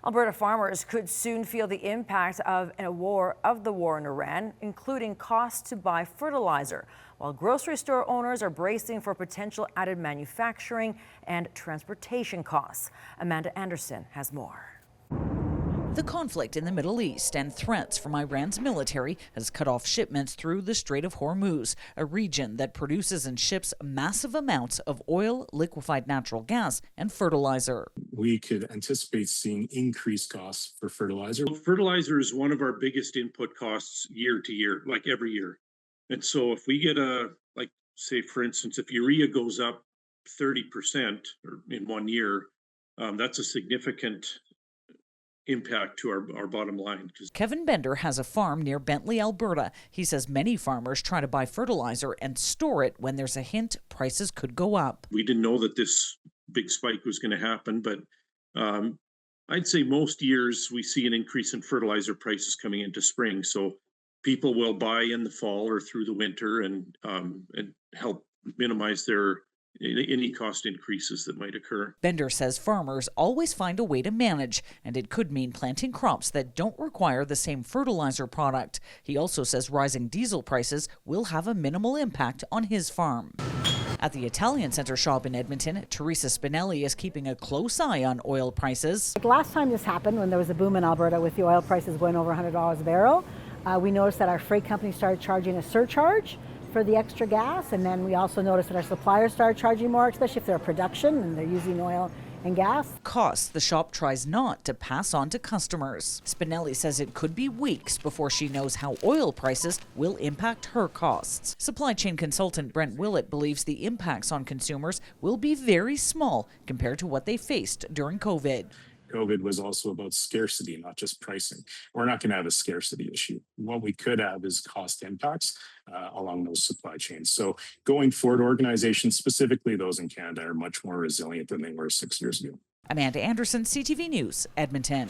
Alberta farmers could soon feel the impact of the war in Iran, including costs to buy fertilizer, while grocery store owners are bracing for potential added manufacturing and transportation costs. Amanda Anderson has more. The conflict in the Middle East and threats from Iran's military has cut off shipments through the Strait of Hormuz, a region that produces and ships massive amounts of oil, liquefied natural gas, and fertilizer. We could anticipate seeing increased costs for fertilizer. Fertilizer is one of our biggest input costs year to year, like every year. And so if we get say, for instance, if urea goes up 30% or in 1 year, that's a significant impact to our bottom line. Kevin Bender has a farm near Bentley, Alberta. He says many farmers try to buy fertilizer and store it when there's a hint prices could go up. We didn't know that this big spike was going to happen, but I'd say most years we see an increase in fertilizer prices coming into spring. So people will buy in the fall or through the winter and help minimize any cost increases that might occur. Bender says farmers always find a way to manage, and it could mean planting crops that don't require the same fertilizer product. He also says rising diesel prices will have a minimal impact on his farm. At the Italian Centre shop in Edmonton, Teresa Spinelli is keeping a close eye on oil prices. Last time this happened, when there was a boom in Alberta with the oil prices going over $100 a barrel, we noticed that our freight company started charging a surcharge for the extra gas, and then we also noticed that our suppliers started charging more, especially if they're production and they're using oil and gas. Costs the shop tries not to pass on to customers. Spinelli says it could be weeks before she knows how oil prices will impact her costs. Supply chain consultant Brent Willett believes the impacts on consumers will be very small compared to what they faced during COVID. COVID was also about scarcity, not just pricing. We're not going to have a scarcity issue. What we could have is cost impacts along those supply chains. So going forward, organizations, specifically those in Canada, are much more resilient than they were 6 years ago. Amanda Anderson, CTV News, Edmonton.